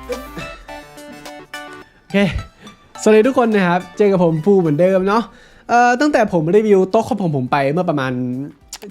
โอเคสวัสดีทุกคนนะครับเจอกับผมภูเหมือนเดิมเนาะตั้งแต่ผมรีวิวโต๊ะคอมของผมไปเมื่อประมาณ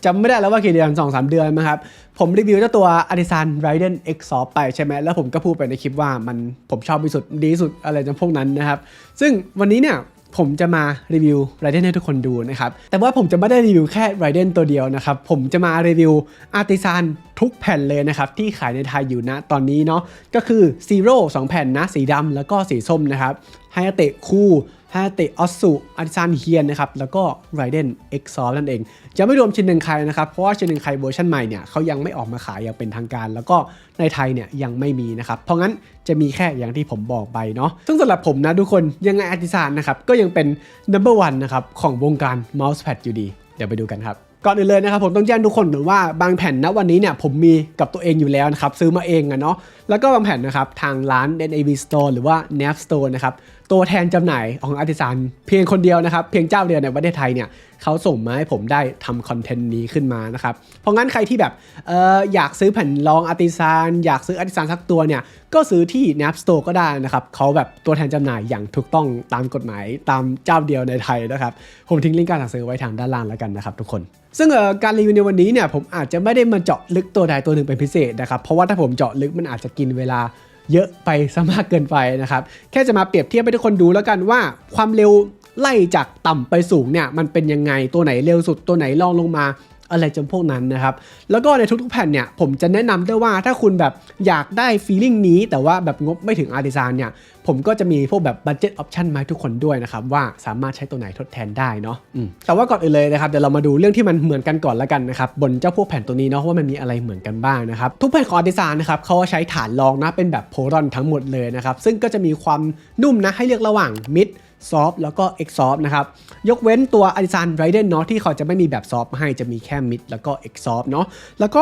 จำไม่ได้แล้วว่ากี่เดือน 2-3 เดือนนะครับผมรีวิวเจ้าตัว Artisan Raiden X Soft ไปใช่ไหมแล้วผมก็พูดไปในคลิปว่าผมชอบที่สุดดีที่สุดอะไรจำพวกนั้นนะครับซึ่งวันนี้เนี่ยผมจะมารีวิว Raiden ให้ทุกคนดูนะครับแต่ว่าผมจะไม่ได้รีวิวแค่ Raiden ตัวเดียวนะครับผมจะมารีวิว Artisan ทุกแผ่นเลยนะครับที่ขายในไทยอยู่นะตอนนี้เนาะก็คือ Zero 2 แผ่นนะสีดำแล้วก็สีส้มนะครับไฮอาเตะคู่ไฮอาเตะออสสุอาร์ติซานเฮียนนะครับแล้วก็ Raiden X Soft นั่นเองจะไม่รวมชินนึงไคนะครับเพราะว่าชินนึงไคเวอร์ชันใหม่เนี่ยเขายังไม่ออกมาขายอย่างเป็นทางการแล้วก็ในไทยเนี่ยยังไม่มีนะครับเพราะงั้นจะมีแค่อย่างที่ผมบอกไปเนาะซึ่งสำหรับผมนะทุกคนยังไงอาร์ติซานนะครับก็ยังเป็น number one นะครับของวงการ Mousepad อยู่ดีเดี๋ยวไปดูกันครับก่อนอื่นเลยนะครับผมต้องแจ้งทุกคนก่อนว่าบางแผ่นณวันนี้เนี่ยผมมีกับตัวเองอยู่แล้วนะครับซื้อมาเองอะเนาะแล้วก็บางแผ่นนะครับทางร้าน NAV Store หรือว่า NAV Store นะครับตัวแทนจำหน่ายของ Artisan เพียงคนเดียวนะครับเพียงเจ้าเดียวในประเทศไทยเนี่ยเขาส่งมาให้ผมได้ทำคอนเทนต์นี้ขึ้นมานะครับเพราะงั้นใครที่แบบอยากซื้อแผ่นรอง Artisan อยากซื้อ Artisan สักตัวเนี่ยก็ซื้อที่ NAV Store ก็ได้นะครับเขาแบบตัวแทนจำหน่ายอย่างถูกต้องตามกฎหมายตามเจ้าเดียวในไทยนะครับผมทิ้งลิงก์การสั่งซื้อไว้ทางด้านล่างแล้วกันนะครับทุกคนซึ่งการรีวิวในวันนี้เนี่ยผมอาจจะไม่ได้มาเจาะลึกตัวใดตัวหนึ่งเป็นพิเศษนะครับเพราะว่าถ้าผมเจาะลึกมันอาจจะกินเวลาเยอะไปซะมากเกินไปนะครับแค่จะมาเปรียบเทียบให้ทุกคนดูแล้วกันว่าความเร็วไล่จากต่ำไปสูงเนี่ยมันเป็นยังไงตัวไหนเร็วสุดตัวไหนรองลงมาอะไรจำพวกนั้นนะครับแล้วก็ในทุกๆแผ่นเนี่ยผมจะแนะนำได้ว่าถ้าคุณแบบอยากได้ฟีลลิ่งนี้แต่ว่าแบบงบไม่ถึง Artisan เนี่ยผมก็จะมีพวกแบบ budget option มาให้ทุกคนด้วยนะครับว่าสามารถใช้ตัวไหนทดแทนได้เนาะแต่ว่าก่อนอื่นเลยนะครับเดี๋ยวเรามาดูเรื่องที่มันเหมือนกันก่อนแล้วกันนะครับบนเจ้าพวกแผ่นตัวนี้เนาะว่ามันมีอะไรเหมือนกันบ้างนะครับทุกแผ่นของ Artisan นะครับเขาใช้ฐานรองนะเป็นแบบโพรอนทั้งหมดเลยนะครับซึ่งก็จะมีความนุ่มนะให้เลือกระหว่าง midซอฟแล้วก็ X Soft นะครับยกเว้นตัว Artisan Raiden เนาะที่เขาจะไม่มีแบบซอฟให้จะมีแค่ Mid แล้วก็ X Soft เนาะแล้วก็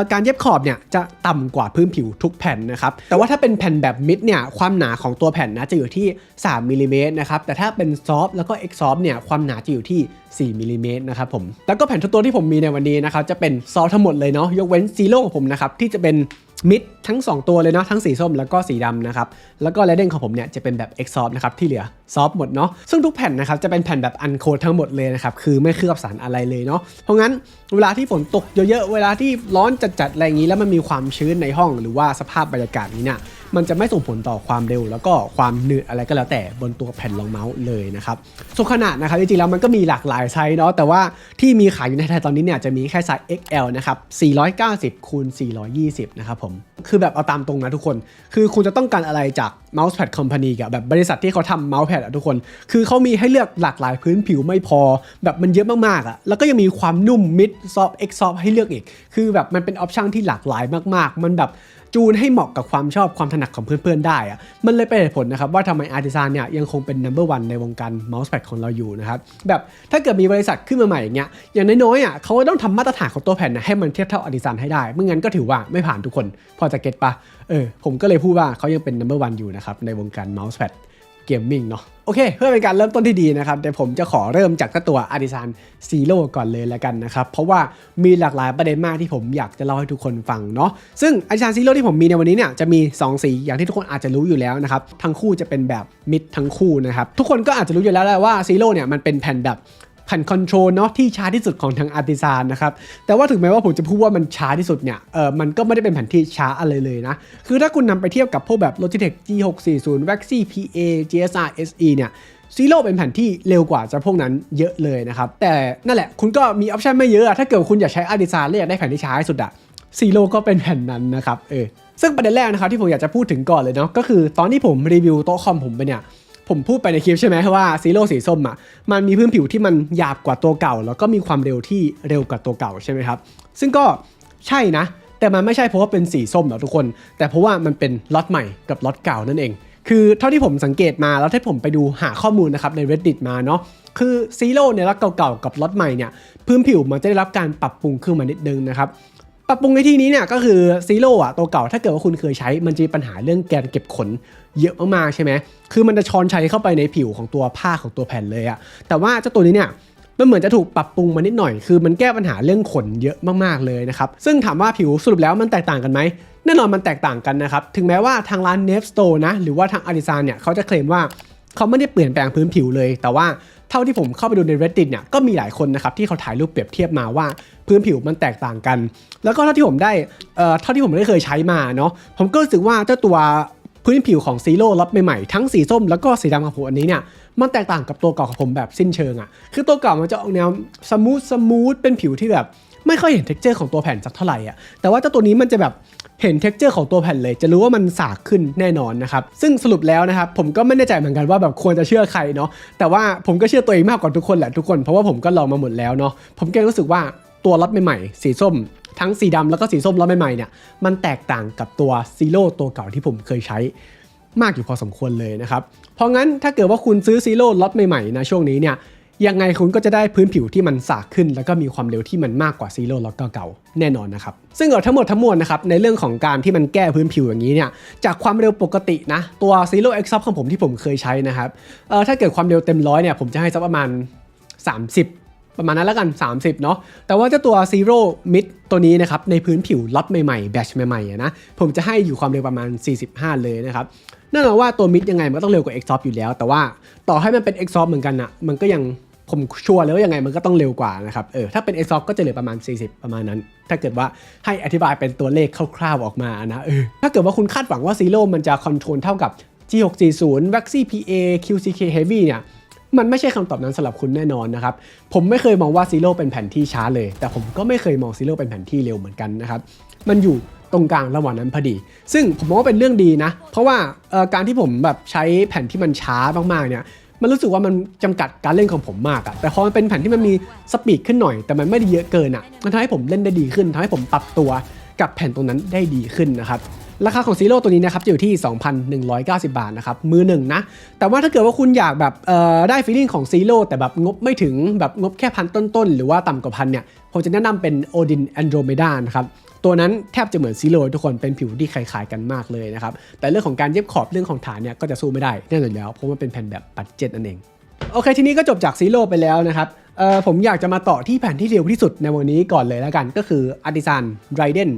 การเย็บขอบเนี่ยจะต่ำกว่าพื้นผิวทุกแผ่นนะครับแต่ว่าถ้าเป็นแผ่นแบบ Mid เนี่ยความหนาของตัวแผ่นนะจะอยู่ที่3มิลลิเมตรนะครับแต่ถ้าเป็นซอฟแล้วก็ X Soft เนี่ยความหนาจะอยู่ที่4มิลลิเมตรนะครับผมแล้วก็แผ่นทุกตัวที่ผมมีในวันนี้นะครับจะเป็นซอฟทั้งหมดเลยเนาะยกเว้นซีโร่ของผมนะครับที่จะเป็นมิดทั้ง2ตัวเลยเนาะทั้งสีส้มแล้วก็สีดำนะครับแล้วก็ Raiden ของผมเนี่ยจะเป็นแบบ X Soft นะครับที่เหลือซอฟหมดเนาะซึ่งทุกแผ่นนะครับจะเป็นแผ่นแบบอันโคดทั้งหมดเลยนะครับคือไม่เคลือบสารอะไรเลยเนาะเพราะงั้นเวลาที่ฝนตกเยอะๆเวลาที่ร้อนจัดๆอะไรอย่างนี้แล้วมันมีความชื้นในห้องหรือว่าสภาพบรรยากาศนี้เนี่ยมันจะไม่ส่งผลต่อความเร็วแล้วก็ความหนืดอะไรก็แล้วแต่บนตัวแผ่นรองเมาส์เลยนะครับส่วนขนาดนะครับจริงๆแล้วมันก็มีหลากหลายไซส์เนาะแต่ว่าที่มีขายอยู่ในไทยตอนนี้เนี่ยจะมีแค่ไซส์ XL นะครับ490คูณ420นะครับผมคือแบบเอาตามตรงนะทุกคนคือคุณจะต้องการอะไรจาก Mousepad Company กับแบบบริษัทที่เขาทำ Mousepad ทุกคนคือเขามีให้เลือกหลากหลายพื้นผิวไม่พอแบบมันเยอะมากๆแล้วก็ยังมีความนุ่ม Mid Soft X Soft ให้เลือกอีกคือแบบมันเป็นออปชั่นที่หลากหลายมากๆมันแบบจูนให้เหมาะกับความชอบความถนัดของเพื่อนๆได้อะมันเลยเป็นเหตุผลนะครับว่าทำไม Artisan เนี่ยยังคงเป็น number one ในวงการ Mousepad ของเราอยู่นะครับแบบถ้าเกิดมีบริษัทขึ้นมาใหม่อย่างเงี้ยอย่างน้อยๆเขาต้องทำมาตรฐานของตัวแผ่นนะให้มันเทียบเท่า Artisan ให้ได้ไม่งั้นก็ถือว่าไม่ผ่านทุกคนพอจะเก็ตปะผมก็เลยพูดว่าเขายังเป็น number one อยู่นะครับในวงการ Mousepad Gaming เนาะโอเคเพื่อเป็นการเริ่มต้นที่ดีนะครับเดี๋ยวผมจะขอเริ่มจากตัว Artisan Zero ก่อนเลยแล้วกันนะครับเพราะว่ามีหลากหลายประเด็นมากที่ผมอยากจะเล่าให้ทุกคนฟังเนาะซึ่ง Artisan Zero ที่ผมมีในวันนี้เนี่ยจะมี2สีอย่างที่ทุกคนอาจจะรู้อยู่แล้วนะครับทั้งคู่จะเป็นแบบ Mid ทั้งคู่นะครับทุกคนก็อาจจะรู้อยู่แล้วแหละว่า Zero เนี่ยมันเป็นแผ่นแบบแผ่นคอนโทรลเนาะที่ช้าที่สุดของทาง Artisan นะครับแต่ว่าถึงแม้ว่าผมจะพูดว่ามันช้าที่สุดเนี่ยมันก็ไม่ได้เป็นแผ่นที่ช้าอะไรเลยนะคือถ้าคุณนำไปเทียบกับพวกแบบ Logitech G640 Waxy PA GSR SE เนี่ยZero เป็นแผ่นที่เร็วกว่าจะพวกนั้นเยอะเลยนะครับแต่นั่นแหละคุณก็มีออปชันไม่เยอะถ้าเกิดคุณอยากใช้ Artisan และอยากได้แผ่นที่ช้าที่สุดZero ก็เป็นแผ่นนั้นนะครับซึ่งประเด็นแรกนะครับที่ผมอยากจะพูดถึงก่อนเลยเนาะก็คือตอนที่ผมรีวิวโต๊ะคอมผมไปเนี่ยผมพูดไปในคลิปใช่ไหมว่าซีโร่สีส้มมันมีพื้นผิวที่มันหยาบกว่าตัวเก่าแล้วก็มีความเร็วที่เร็วกว่าตัวเก่าใช่ไหมครับซึ่งก็ใช่นะแต่มันไม่ใช่เพราะว่าเป็นสีส้มหรอกทุกคนแต่เพราะว่ามันเป็นล็อตใหม่กับล็อตเก่านั่นเองคือเท่าที่ผมสังเกตมาแล้วที่ผมไปดูหาข้อมูลนะครับใน Reddit มาเนาะคือซีโร่ในล็อตเก่าๆกับล็อตใหม่เนี่ยพื้นผิวมันจะได้รับการปรับปรุงขึ้นมานิดนึงนะครับปรับปรุงในที่นี้เนี่ยก็คือซีโร่ตัวเก่าถ้าเกิดว่าคุณเคยใช้มันจะมีปัญหาเรื่องแกนเก็บขนเยอะมากๆใช่ไหมคือมันจะช้อนชัยเข้าไปในผิวของตัวผ้าของตัวแผ่นเลยแต่ว่าเจ้าตัวนี้เนี่ย มันเหมือนจะถูกปรับปรุงมานิดหน่อยคือมันแก้ปัญหาเรื่องขนเยอะมากๆเลยนะครับซึ่งถามว่าผิวสรุปแล้วมันแตกต่างกันไหมแน่นอนมันแตกต่างกันนะครับถึงแม้ว่าทางร้าน Neve Store นะหรือว่าทาง Artisan เนี่ยเขาจะเคลมว่าเขาไม่ได้เปลี่ยนแปลงพื้นผิวเลยแต่ว่าเท่าที่ผมเข้าไปดูใน Reddit เนี่ยก็มีหลายคนนะครับที่เขาถ่ายรูปเปรียบเทียบมาว่าพื้นผิวมันแตกต่างกันแล้วก็เท่าที่ผมได้เคยใช้มาเนาะผมก็รู้สึกว่าเจ้าตัวพื้นผิวของซีโร่ล็อตใหม่ๆทั้งสีส้มแล้วก็สีดำของผมอันนี้เนี่ยมันแตกต่างกับตัวเก่าของผมแบบสิ้นเชิงอ่ะคือตัวเก่ามันจะออกแนวสมูทเป็นผิวที่แบบไม่ค่อยเห็นเท็กเจอร์ของตัวแผ่นสักเท่าไหร่อ่ะแต่ว่าเจ้าตัวนี้มันจะแบบเห็นเท็กเจอร์ของตัวแผ่นเลยจะรู้ว่ามันสากขึ้นแน่นอนนะครับซึ่งสรุปแล้วนะครับผมก็ไม่แน่ใจเหมือนกันว่าแบบควรจะเชื่อใครเนาะแต่ว่าผมก็เชื่อตัวเองมากกว่าทุกคนแหละทุกคนเพราะว่าผมก็ลองมาหมดแล้วเนาะผมแค่รู้สึกว่าตัวล็อตใหม่ๆสีส้มทั้งสีดำแล้วก็สีส้มล็อตใหม่ๆเนี่ยมันแตกต่างกับตัวซีโร่ตัวเก่าที่ผมเคยใช้มากอยู่พอสมควรเลยนะครับเพราะงั้นถ้าเกิดว่าคุณซื้อซีโร่ล็อตใหม่ๆนะช่วงนี้เนี่ยยังไงคุณก็จะได้พื้นผิวที่มันสากขึ้นแล้วก็มีความเร็วที่มันมากกว่าซีโร่ล็อตเก่าๆแน่นอนนะครับซึ่งทั้งหมดทั้งมวลนะครับในเรื่องของการที่มันแก้พื้นผิวอย่างนี้เนี่ยจากความเร็วปกตินะตัว Zero X Soft ของผมที่ผมเคยใช้นะครับถ้าเกิดความเร็วเต็ม100เนี่ยผมจะให้สักประมาณ30ประมาณนั้นแล้วกัน30เนาะแต่ว่าเจ้าตัว Zero Mid ตัวนี้นะครับในพื้นผิวล็อตใหม่ๆแบตช์ใหม่ๆนะผมจะให้อยู่ความเร็วประมาณ45เลยนะครับนั่นแปลว่าตัวมิดยังไงมันก็ต้องเร็วกว่า X Soft อยู่แล้วแต่ว่าต่อให้มันเป็น X Soft เหมือนกันนะมันก็ยังผมชัวร์เลยว่ายังไงมันก็ต้องเร็วกว่านะครับถ้าเป็น X Soft ก็จะเหลือประมาณ40ประมาณนั้นถ้าเกิดว่าให้อธิบายเป็นตัวเลขคร่าวๆออกมานะถ้าเกิดว่าคุณคาดหวังว่า Zero มันจะคอนโทรลเท่ากับ G640 Waxy PA QCK Heavy เนี่ยมันไม่ใช่คำตอบนั้นสำหรับคุณแน่นอนนะครับผมไม่เคยมองว่า Zero เป็นแผ่นที่ช้าเลยแต่ผมก็ไม่เคยมอง Zero เป็นแผ่นที่เร็วเหมือนกันนะครับมันอยู่ตรงกลางระหว่างนั้นพอดีซึ่งผมมองว่าเป็นเรื่องดีนะเพราะว่าการที่ผมแบบใช้แผ่นที่มันช้ามากๆเนี่ยมันรู้สึกว่ามันจำกัดการเล่นของผมมากอะแต่พอมันเป็นแผ่นที่มันมีสปีดขึ้นหน่อยแต่มันไม่ได้เยอะเกินอะมันทำให้ผมเล่นได้ดีขึ้นทำให้ผมปรับตัวกับแผ่นตรงนั้นได้ดีขึ้นนะครับราคาของซีโร่ตัวนี้นะครับจะอยู่ที่ 2,190 บาทนะครับมือหนึ่งนะแต่ว่าถ้าเกิดว่าคุณอยากแบบได้ฟีลลิ่งของซีโร่แต่แบบงบไม่ถึงแบบงบแค่พันต้นๆหรือว่าต่ำกว่าพันเนี่ยผมจะแนะนำเป็น Odin Andromeda นะครับตัวนั้นแทบจะเหมือนซีโร่ทุกคนเป็นผิวที่คล้ายๆกันมากเลยนะครับแต่เรื่องของการเย็บขอบเรื่องของฐานเนี่ยก็จะสู้ไม่ได้แน่นอนแล้วเพราะว่าเป็นแผ่นแบบบัดเจ็ตนั่นเองโอเคทีนี้ก็จบจากซีโร่ไปแล้วนะครับผมอยากจะมาต่อที่แผ่นที่เร็วที่สุดในวันนี้ก่อนเลยแล้วกันก็คือ Artisan Raiden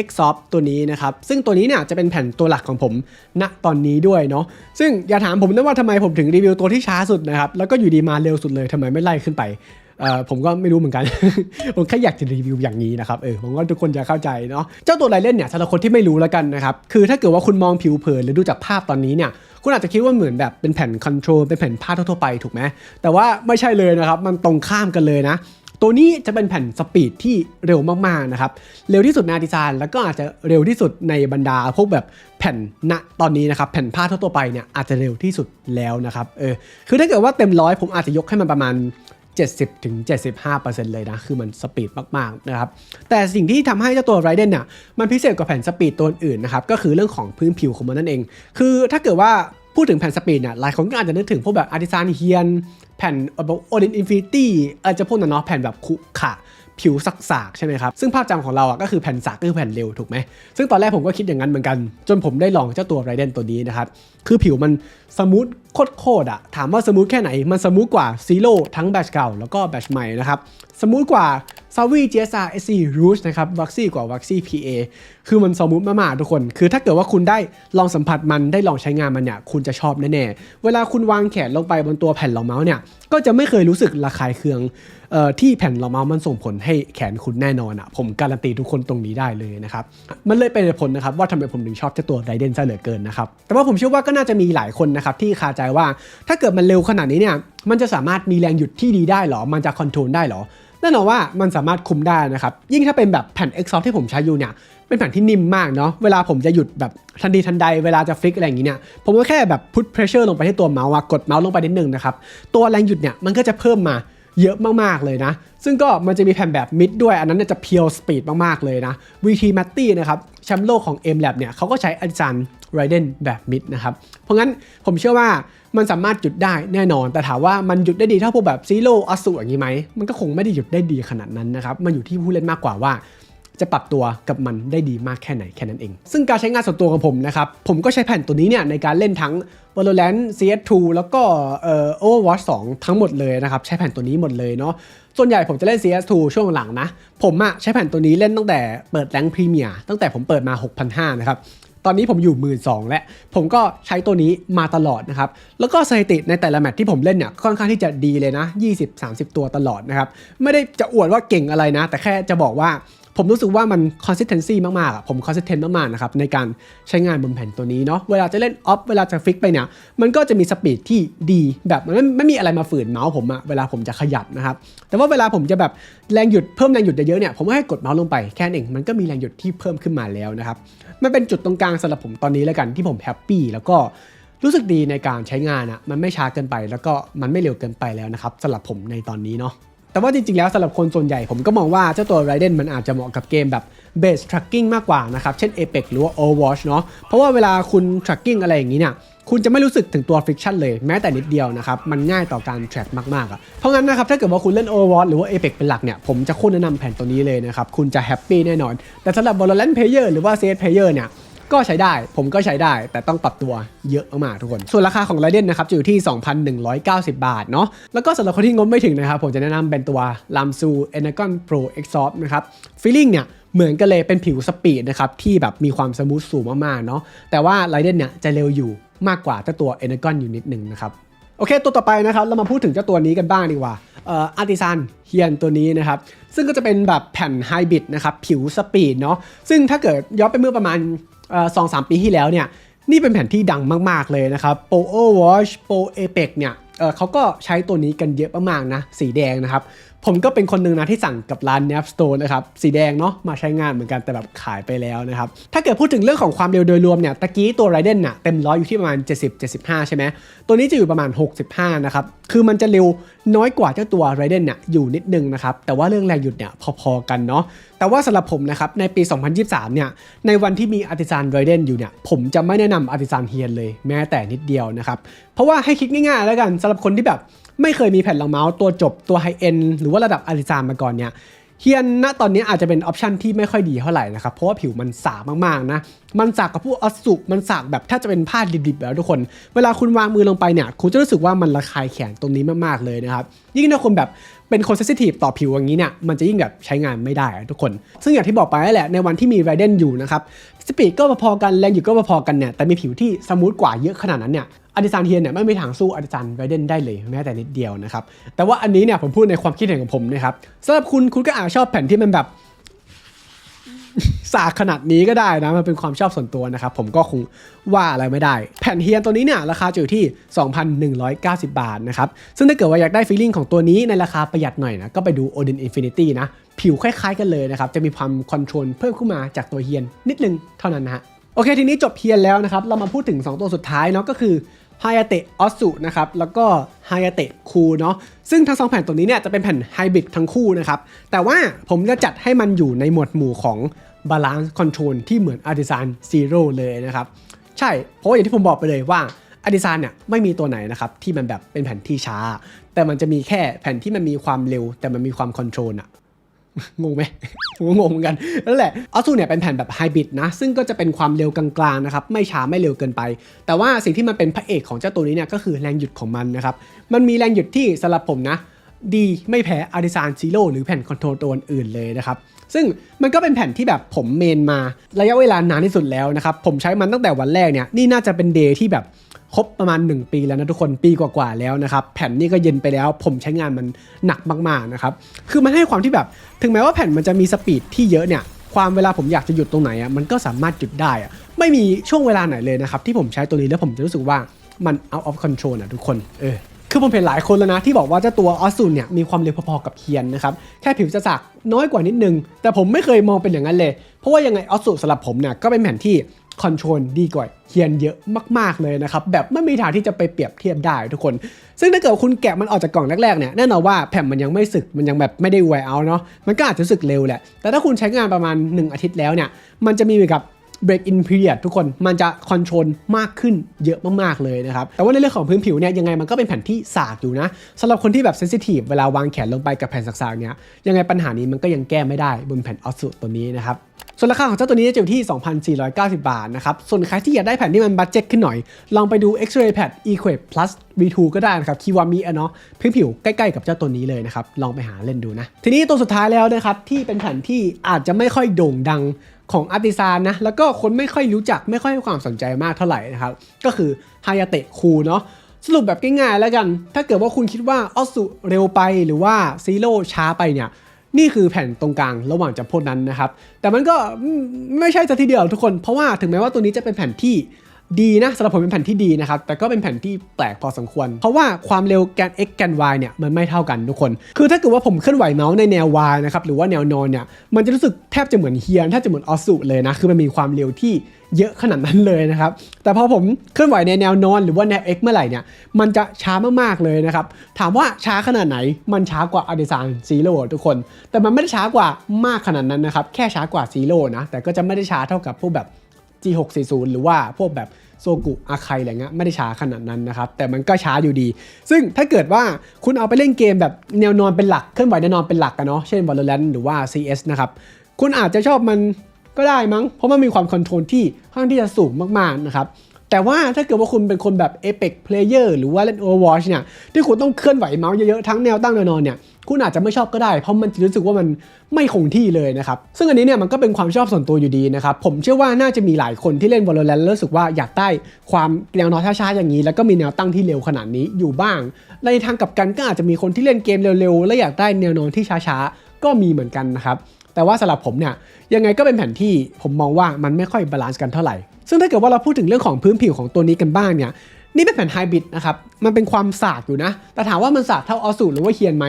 X Soft ตัวนี้นะครับซึ่งตัวนี้เนี่ยจะเป็นแผ่นตัวหลักของผมณตอนนี้ด้วยเนาะซึ่งอย่าถามผมนะว่าทำไมผมถึงรีวิวตัวที่ช้าสุดนะครับแล้วก็อยู่ดีมาเร็วสุดเลยทำไมไม่ไล่ขึ้นไปผมก็ไม่รู้เหมือนกัน ผมแค่อยากจะรีวิวอย่างนี้นะครับผมว่าทุกคนจะเข้าใจเนาะเจ้าตัวไรเล่นเนี่ยสำหรับคนที่ไม่รู้แล้วกันนะครับคือถ้าเกิดว่าคุณมองผิวเผินหรือดูจากภาพตอนนี้เนี่ยคุณอาจจะคิดว่าเหมือนแบบเป็นแผ่นคอนโทรลเป็นแผ่นผ้าทั่วไปถูกไหมแต่ว่าไม่ใช่เลยนะครับมันตรงข้ามกันเลยนะตัวนี้จะเป็นแผ่นสปีดที่เร็วมากๆนะครับเร็วที่สุดในอาร์ติซานแล้วก็อาจจะเร็วที่สุดในบรรดาพวกแบบแผ่นณตอนนี้นะครับแผ่นผ้าทั่วไปเนี่ยอาจจะเร็วที่สุดแล้วนะครับคือถ้าเกิดว่าเต็ม100ผมอาจจะยกให้มันประมาณ70-75% เลยนะคือมันสปีดมากๆนะครับแต่สิ่งที่ทำให้เจ้าตัว Raiden เนี่ยมันพิเศษกว่าแผ่นสปีดตัวอื่นนะครับก็คือเรื่องของพื้นผิวของมันนั่นเองคือถ้าเกิดว่าพูดถึงแผ่นสปีดเนี่ยหลายคนก็อาจจะนึกถึงพวกแบบ Artisan Hian แผ่น Odin Infinity อาจจะพวกนั้นเนาะแผ่นแบบคุขะผิวสากๆใช่ไหมครับซึ่งภาพจำของเราก็คือแผ่นสากก็คือแผ่นเร็วถูกไหมซึ่งตอนแรกผมก็คิดอย่างนั้นเหมือนกันจนผมได้ลองเจ้าตัว Raiden ตัวนี้นะครับคือผิวมันสมูทโคตรอะถามว่าสมูทแค่ไหนมันสมูทกว่าซีโร่ทั้งแบตเก่าแล้วก็แบตใหม่นะครับสมูทกว่า Savi GSR SC Rouge นะครับ Waxy กว่า Waxy PA คือมันสมูทมากๆทุกคนคือถ้าเกิดว่าคุณได้ลองสัมผัสมันได้ลองใช้งานมันเนี่ยคุณจะชอบแน่ๆเวลาคุณวางแขนลงไปบนตัวแผ่นรองเมาส์เนี่ยก็จะไม่เคยรู้สึกระคายเคืองที่แผ่นรองเมาส์มันส่งผลให้แขนคุณแน่นอนผมการันตีทุกคนตรงนี้ได้เลยนะครับมันเลยเป็นเหตุผลนะครับว่าทำไมผมถึงชอบเจ้าตัว Raiden ซะเหลือเกินนะครับแต่ว่าผมเชื่อว่าก็น่าจะมีหลายคนนะครับที่คาใจว่าถ้าเกิดมันเร็วขนาดนี้เนี่ยมันจะสามารถมีแรงหยุดที่ดีได้หรอมันจะคอนโทรลได้หรอแน่นอนว่ามันสามารถคุมได้นะครับยิ่งถ้าเป็นแบบแผ่น X Soft ที่ผมใช้อยู่เนี่ยเป็นแผ่นที่นิ่มมากเนาะเวลาผมจะหยุดแบบทันทีทันใดเวลาจะฟลิกอะไรอย่างงี้เนี่ยผมก็แค่แบบ put pressure ลงไปที่ตัวเมาส์กดเมาส์ลงไปนิดนึงนะครับตัวแรงหยุดเนี่ยมันก็จะเพิ่มมาเยอะมากๆเลยนะซึ่งก็มันจะมีแผ่นแบบมิดด้วยอันนั้นจะเพียวสปีดมากๆเลยนะ VT Matty นะครับแชมป์โลกของ M-Lab เนี่ยเขาก็ใช้ Artisan Raiden แบบมิดนะครับเพราะงั้นผมเชื่อว่ามันสามารถหยุดได้แน่นอนแต่ถามว่ามันหยุดได้ดีเท่าพวกแบบซีโร่อสูอย่างนี้ไหมมันก็คงไม่ได้หยุดได้ดีขนาดนั้นนะครับมันอยู่ที่ผู้เล่นมากกว่าว่า จะปรับตัวกับมันได้ดีมากแค่ไหนแค่นั้นเองซึ่งการใช้งานส่วนตัวของผมนะครับผมก็ใช้แผ่นตัวนี้เนี่ยในการเล่นทั้ง Valorant CS2 แล้วก็Overwatch 2 ทั้งหมดเลยนะครับใช้แผ่นตัวนี้หมดเลยเนาะส่วนใหญ่ผมจะเล่น CS2 ช่วงหลังนะผมใช้แผ่นตัวนี้เล่นตั้งแต่เปิดแรงค์พรีเมียร์ตั้งแต่ผมเปิดมา 6,500 นะครับตอนนี้ผมอยู่ 12,000 แล้วผมก็ใช้ตัวนี้มาตลอดนะครับแล้วก็สถิติในแต่ละแมตช์ที่ผมเล่นเนี่ยค่อนข้างที่จะดีเลยนะ 20-30 ตัวตลอดนะครับไม่ได้จะอวดว่าเก่งอะไรนะแต่แค่จะบอกว่าผมรู้สึกว่ามัน consistency มากๆผม consistent มากๆนะครับในการใช้งานบนแผ่นตัวนี้เนาะเวลาจะเล่นออฟเวลาจะฟิกไปเนี่ยมันก็จะมีสปีดที่ดีแบบมันไม่มีอะไรมาฝืนเมาส์ผมเวลาผมจะขยับนะครับแต่ว่าเวลาผมจะแบบแรงหยุดเพิ่มแรงหยุดเยอะๆเนี่ยผมก็ให้กดเมาส์ลงไปแค่นั้นเองมันก็มีแรงหยุดที่เพิ่มขึ้นมาแล้วนะครับมันเป็นจุดตรงกลางสำหรับผมตอนนี้แล้วกันที่ผมแฮปปี้แล้วก็รู้สึกดีในการใช้งานมันไม่ช้าเกินไปแล้วก็มันไม่เร็วเกินไปแล้วนะครับสำหรับผมในตอนนี้เนาะแต่ว่าจริงๆแล้วสำหรับคนส่วนใหญ่ผมก็มองว่าเจ้าตัว Raiden มันอาจจะเหมาะกับเกมแบบ base tracking มากกว่านะครับเช่น Apex หรือว่า Overwatch เนาะเพราะว่าเวลาคุณ tracking อะไรอย่างนี้เนี่ยคุณจะไม่รู้สึกถึงตัว friction เลยแม้แต่นิดเดียวนะครับมันง่ายต่อการ track มากๆเพราะงั้นนะครับถ้าเกิดว่าคุณเล่น Overwatch หรือว่า Apex เป็นหลักเนี่ยผมจะโค่นแนะนำแผ่นตัวนี้เลยนะครับคุณจะแฮปปี้แน่นอนแต่สำหรับ Valorant player หรือว่า CS player เนี่ยก็ใช้ได้ผมก็ใช้ได้แต่ต้องปรับตัวเยอะมากๆทุกคนส่วนราคาของ Raiden นะครับจะอยู่ที่ 2,190 บาทเนาะแล้วก็สำหรับคนที่งบไม่ถึงนะครับผมจะแนะนำเป็นตัว Lamsu Energon Pro Exhaust นะครับ feeling เนี่ยเหมือนกันเลยเป็นผิวสปีดนะครับที่แบบมีความสมูทสูงมากๆเนาะแต่ว่า Raiden เนี่ยจะเร็วอยู่มากกว่าเจ้าตัว Energon อยู่นิดนึงนะครับโอเคตัวต่อไปนะครับเรามาพูดถึงเจ้าตัวนี้กันบ้างดีกว่าArtisan เฮียนตัวนี้นะครับซึ่งก็จะเป็นแบบแผ่นไฮบริดนะครับผิวสปีดเนาะซึ่งถ้าเกิดย้อนไปเมื่อประมาณ2-3 ปีที่แล้วเนี่ยนี่เป็นแผ่นที่ดังมากๆเลยนะครับ Pro Overwatch Pro Apex เนี่ยเขาก็ใช้ตัวนี้กันเยอะมากๆนะสีแดงนะครับผมก็เป็นคนหนึ่งนะที่สั่งกับร้าน Nap Store นะครับสีแดงเนาะมาใช้งานเหมือนกันแต่แบบขายไปแล้วนะครับถ้าเกิดพูดถึงเรื่องของความเร็วโดยรวมเนี่ยตะกี้ตัว Raiden น่ะเต็มร้อยอยู่ที่ประมาณ70-75ใช่ไหมตัวนี้จะอยู่ประมาณ65นะครับคือมันจะเร็วน้อยกว่าเจ้าตัว Raiden น่ะอยู่นิดนึงนะครับแต่ว่าเรื่องแรงหยุดเนี่ยพอๆกันเนาะแต่ว่าสำหรับผมนะครับในปี 2023 เนี่ยในวันที่มี Artisan Raiden อยู่เนี่ยผมจะไม่แนะนำ Artisan เฮียนเลยแม้แต่นิดเดียวนะครับเพราะว่าให้คิดง่ายๆแล้วกันสำหรับคนที่แบบไม่เคยมีแผ่นรองเมาส์ตัวจบตัวไฮเอนด์หรือว่าระดับอาริซานมาก่อนเนี่ยเฮียนณตอนนี้อาจจะเป็นออปชันที่ไม่ค่อยดีเท่าไหร่นะครับเพราะว่าผิวมันสากมากๆนะมันสากกับพวกอสุมันสากแบบถ้าจะเป็นผ้าดิบๆแล้วทุกคนเวลาคุณวางมือลงไปเนี่ยคุณจะรู้สึกว่ามันระคายแขนตรงนี้มากๆเลยนะครับยิ่งถ้าคนแบบเป็นคนเซนซิทีฟต่อผิวอย่างนี้เนี่ยมันจะยิ่งแบบใช้งานไม่ได้ทุกคนซึ่งอย่างที่บอกไปนั่นแหละในวันที่มี Raiden อยู่นะครับสปีดก็พอๆกันแรงหยุดก็พอๆกันเนี่ยแต่มีผิวที่สมูทกว่าเยอะขนาดนั้นเนี่ยArtisan เฮียนเนี่ยไม่มีทางสู้ Artisan Raiden ได้เลยแม้แต่นิดเดียวนะครับแต่ว่าอันนี้เนี่ยผมพูดในความคิดเห็นของผมนะครับสำหรับคุณก็อาจชอบแผ่นที่มันแบบ สากขนาดนี้ก็ได้นะมันเป็นความชอบส่วนตัวนะครับผมก็คงว่าอะไรไม่ได้แผ่นเฮียนตัวนี้เนี่ยราคาจะอยู่ที่ 2,190 บาทนะครับซึ่งถ้าเกิดว่าอยากได้ฟีลลิ่งของตัวนี้ในราคาประหยัดหน่อยนะก็ไปดู Odin Infinity นะผิวคล้ายๆกันเลยนะครับจะมีความคอนโทรลเพิ่มขึ้นมาจากตัวเฮียนนิดนึงเท่านั้นนะฮะโอเคทีนี้จบเฮียนแล้วนะครับเรามาพูดถึง2ตัวสุดท้ายเนาะก็คือHayate Otsu นะครับแล้วก็ Hayate Cool เนาะซึ่งทั้ง2แผ่นตัวนี้เนี่ยจะเป็นแผ่นไฮบริดทั้งคู่นะครับแต่ว่าผมจะจัดให้มันอยู่ในหมวดหมู่ของ Balance Control ที่เหมือน Artisan Zero เลยนะครับใช่เพราะอย่างที่ผมบอกไปเลยว่า Artisan เนี่ยไม่มีตัวไหนนะครับที่มันแบบเป็นแผ่นที่ช้าแต่มันจะมีแค่แผ่นที่มันมีความเร็วแต่มันมีความคอนโทรลอะงงไหมผมก็งงเหมือนกันนั่นแหละออซูเนี่ยเป็นแผ่นแบบไฮบริดนะซึ่งก็จะเป็นความเร็วกลางๆนะครับไม่ช้าไม่เร็วเกินไปแต่ว่าสิ่งที่มันเป็นพระเอกของเจ้าตัวนี้เนี่ยก็คือแรงหยุดของมันนะครับมันมีแรงหยุดที่สำหรับผมนะดีไม่แพ้ Artisan Zero หรือแผ่นคอนโทรลตัวอื่นเลยนะครับซึ่งมันก็เป็นแผ่นที่แบบผมเมนมาระยะเวลานานที่สุดแล้วนะครับผมใช้มันตั้งแต่วันแรกเนี่ยนี่น่าจะเป็นเดย์ที่แบบครบประมาณ1ปีแล้วนะทุกคนปีกว่าๆแล้วนะครับแผ่นนี้ก็เย็นไปแล้วผมใช้งานมันหนักมากๆนะครับคือมันให้ความที่แบบถึงแม้ว่าแผ่นมันจะมีสปีดที่เยอะเนี่ยความเวลาผมอยากจะหยุดตรงไหนอ่ะมันก็สามารถหยุดได้อ่ะไม่มีช่วงเวลาไหนเลยนะครับที่ผมใช้ตัวนี้แล้วผมจะรู้สึกว่ามัน out of control อ่ะทุกคนคือผมเห็นหลายคนแล้วนะที่บอกว่าเจ้าตัวออสซูนเนี่ยมีความเร็วพอๆกับเฮียนนะครับแค่ผิวจะสักน้อยกว่านิดนึงแต่ผมไม่เคยมองเป็นอย่างนั้นเลยเพราะว่ายังไงออสซูสำหรับผมเนี่ยก็เป็นแผ่นที่คอนโทรลดีกว่าเฮียนเยอะมากๆเลยนะครับแบบไม่มีทางที่จะไปเปรียบเทียบได้ทุกคนซึ่งถ้าเกิดคุณแกะมันออกจากกล่องแรกๆเนี่ยแน่นอนว่าแผ่นมันยังไม่สึกมันยังแบบไม่ได้แวร์เอาเนาะมันก็อาจจะสึกเร็วแหละแต่ถ้าคุณใช้งานประมาณ1อาทิตย์แล้วเนี่ยมันจะมีแบบ break in period ทุกคนมันจะคอนโทรลมากขึ้นเยอะมากๆเลยนะครับแต่ว่าในเรื่องของพื้นผิวเนี่ยยังไงมันก็เป็นแผ่นที่สากอยู่นะสำหรับคนที่แบบเซนซิทีฟเวลาวางแขนลงไปกับแผ่นสากๆเนี่ยยังไงปัญหานี้มันก็ยังแก้ไม่ได้บนแผ่นออสซูตัวนี้นะครับส่วนราคาของเจ้าตัวนี้จะอยู่ที่ 2,490 บาทนะครับส่วนใครที่อยากได้แผ่นที่มันบัดเจ็ตขึ้นหน่อยลองไปดู X-Ray Pad Equate Plus V2 ก็ได้นะครับคิวามิเนาะพื้นผิวใกล้ๆกับเจ้าตัวนี้เลยนะครับลองไปหาเล่นดูนะทีนี้ตัวสุดท้ายแล้วนะครับที่เป็นแผ่นที่อาจจะไม่ค่อยโด่งดังของอาร์ติซานนะแล้วก็คนไม่ค่อยรู้จักไม่ค่อยให้ความสนใจมากเท่าไหร่นะครับก็คือฮายาเตะคูเนาะสรุปแบบง่ายๆแล้วกันถ้าเกิดว่าคุณคิดว่าออสซูเร็วไปหรือว่าซีโร่ช้าไปเนี่ยนี่คือแผ่นตรงกลางระหว่างจำพวกนั้นนะครับแต่มันก็ไม่ใช่ซะทีเดียวทุกคนเพราะว่าถึงแม้ว่าตัวนี้จะเป็นแผ่นที่ดีนะสำหรับผมเป็นแผ่นที่ดีนะครับแต่ก็เป็นแผ่นที่แปลกพอสมควรเพราะว่าความเร็วแกน x แกน y เนี่ยมันไม่เท่ากันทุกคนคือถ้าเกิดว่าผมเคลื่อนไหวเมาส์ในแนว y นะครับหรือว่าแนวนอนเนี่ยมันจะรู้สึกแทบจะเหมือนเฮียนแทบจะเหมือนออสซูเลยนะคือมันมีความเร็วที่เยอะขนาดนั้นเลยนะครับแต่พอผมเคลื่อนไหวในแนวนอนหรือว่าแนว x เมื่อไหร่เนี่ยมันจะช้ามากๆเลยนะครับถามว่าช้าขนาดไหนมันช้ากว่าอาร์ติซานซีโร่ทุกคนแต่มันไม่ได้ช้ากว่ามากขนาดนั้นนะครับแค่ช้ากว่าซีโร่นะแต่ก็จะไม่ได้ช้าเท่ากับพวกแบบ G640 หรือว่าพวกแบบโซกุอาไคอะไรเงี้ยไม่ได้ช้าขนาดนั้นนะครับแต่มันก็ช้าอยู่ดีซึ่งถ้าเกิดว่าคุณเอาไปเล่นเกมแบบแนวนอนเป็นหลักเคลื่อนไหวแนวนอนเป็นหลักกันเนาะเช่น Valorant หรือว่า CS นะครับคุณอาจจะชอบมันก็ได้มั้งเพราะมันมีความคอนโทรลที่ค่อนข้างที่จะสูงมากๆนะครับแต่ว่าถ้าเกิดว่าคุณเป็นคนแบบ Apex Player หรือว่าเล่น Overwatch เนี่ยที่คุณต้องเคลื่อนไหวเมาส์เยอะๆทั้งแนวตั้งแนวนอนเนี่ยคุณอาจจะไม่ชอบก็ได้เพราะมันรู้สึกว่ามันไม่คงที่เลยนะครับซึ่งอันนี้เนี่ยมันก็เป็นความชอบส่วนตัวอยู่ดีนะครับผมเชื่อว่าน่าจะมีหลายคนที่เล่น Valorant แล้วรู้สึกว่าอยากได้ความแนวนอนช้าๆอย่างนี้แล้วก็มีแนวตั้งที่เร็วขนาดนี้อยู่บ้างในทางกลับกันก็อาจจะมีคนที่เล่นเกมเร็วๆและอยากได้แนวนอนที่ช้าๆก็มีเหมือนกันนะครับแต่ว่าสำหรับผมเนี่ยยังไงก็เป็นแผนที่ผมมองว่ามันไม่ค่อยบาลานซ์กันเท่าไหร่ซึ่งถ้าเกิดว่าเราพูดถึงเรื่องของพื้นผิวของตัวนี้กันบ้างเนี่ยนี่เป็นแผ่นไฮบริดนะครับมันเป็นความสากอยู่นะแต่ถามว่ามันสากเท่าออสซูหรือว่าเฮียนไหม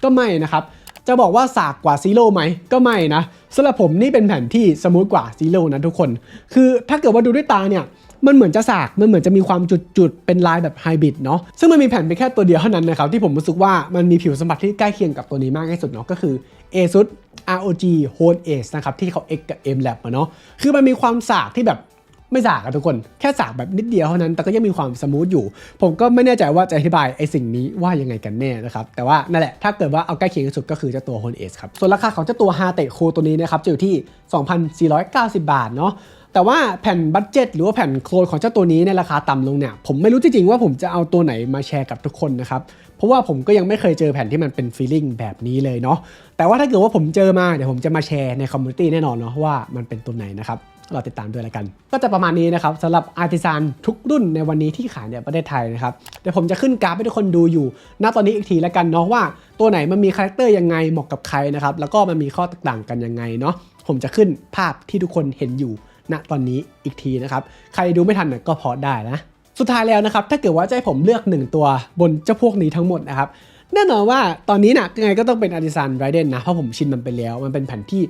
ก็ไม่นะครับจะบอกว่าสากกว่าซีโร่ไหมก็ไม่นะสำหรับผมนี่เป็นแผ่นที่สมูทกว่าซีโร่นะทุกคนคือถ้าเกิดว่าดูด้วยตาเนี่ยมันเหมือนจะสากมันเหมือนจะมีความจุดๆเป็นลายแบบไฮบริดเนาะซึ่งมันมีแผ่นไปแค่ตัวเดียวเท่านั้นนะครับที่ผมรู้สึกว่ามันมีผิวสัมผัสที่ใกล้เคียงกับตัวนี้มากที่สุดเนาะก็คือ ASUS ROG Hone Ace นะครับที่เขา X กับ M Lab มาเนาะคือมันมีความสากที่แบบไม่สากอะทุกคนแค่สากแบบนิดเดียวเท่านั้นแต่ก็ยังมีความสมูทอยู่ผมก็ไม่แน่ใจว่าจะอธิบายไอ้สิ่งนี้ว่ายังไงกันแน่นะครับแต่ว่านั่นแหละถ้าเกิดว่าเอาใกล้เคียงที่สุดก็คือเจ้าตัว Hone Ace ครับส่วนราคาของเจ้าตัว Hate Core ตัวนี้นะครับจะอยู่ที่ 2,490 บาทเนาะแต่ว่าแผ่นบัดเจ็ตหรือว่าแผ่นโคลนของเจ้าตัวนี้ในราคาต่ำลงเนี่ยผมไม่รู้จริงๆว่าผมจะเอาตัวไหนมาแชร์กับทุกคนนะครับเพราะว่าผมก็ยังไม่เคยเจอแผ่นที่มันเป็นฟีลลิ่งแบบนี้เลยเนาะแต่ว่าถ้าเกิดว่าผมเจอมาเดี๋ยวผมจะมาแชร์ในคอมมูนิตี้แน่นอนเนาะว่ามันเป็นตัวไหนนะครับเราติดตามด้วยแล้วกันก็จะประมาณนี้นะครับสำหรับอาร์ติซานทุกรุ่นในวันนี้ที่ขายในประเทศไทยนะครับเดี๋ยวผมจะขึ้นกราฟให้ทุกคนดูอยู่ณตอนนี้อีกทีแล้วกันเนาะว่าตัวไหนมันมีคาแรคเตอร์ยังไงเหมาะกับใครนะครับแล้วก็มันมีข้อแตกต่างกันยังไงเนาะผมจะขึ้นภาพที่ทุกคนเห็นอยู่ณตอนนี้อีกทีนะครับใครดูไม่ทันก็พอได้นะสุดท้ายแล้วนะครับถ้าเกิดว่าจะให้ผมเลือก1ตัวบนเจ้าพวกนี้ทั้งหมดนะครับแน่นอนว่าตอนนี้นะยังไงก็ต้องเป็นอาร์ติซานไรเดนนะเพราะผมชินมันไปแล้วมันเป็นแผ่นที่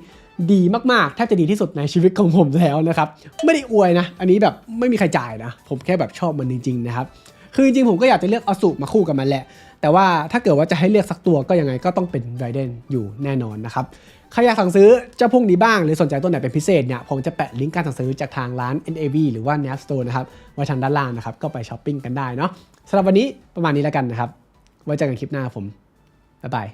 ดีมากๆแทบจะดีที่สุดในชีวิตของผมแล้วนะครับไม่ได้อวยนะอันนี้แบบไม่มีใครจ่ายนะผมแค่แบบชอบมันจริงๆนะครับคือจริงๆผมก็อยากจะเลือกออสซูมาคู่กับมันแหละแต่ว่าถ้าเกิดว่าจะให้เลือกสักตัวก็ยังไงก็ต้องเป็นไรเดนอยู่แน่นอนนะครับใครอยากสั่งซื้อเจ้าพวกนี้บ้างหรือสนใจตัวไหนเป็นพิเศษเนี่ยผมจะแปะลิงก์การสั่งซื้อจากทางร้าน NAV หรือว่า NAV Store นะครับไว้ทางด้านล่างนะครับก็ไปช้อปปิ้งกันได้เนาะสำหรับวันนี้ประมาณนี้แล้วกันนะครับไว้เจอกันคลิปหน้าผมบ๊ายบาย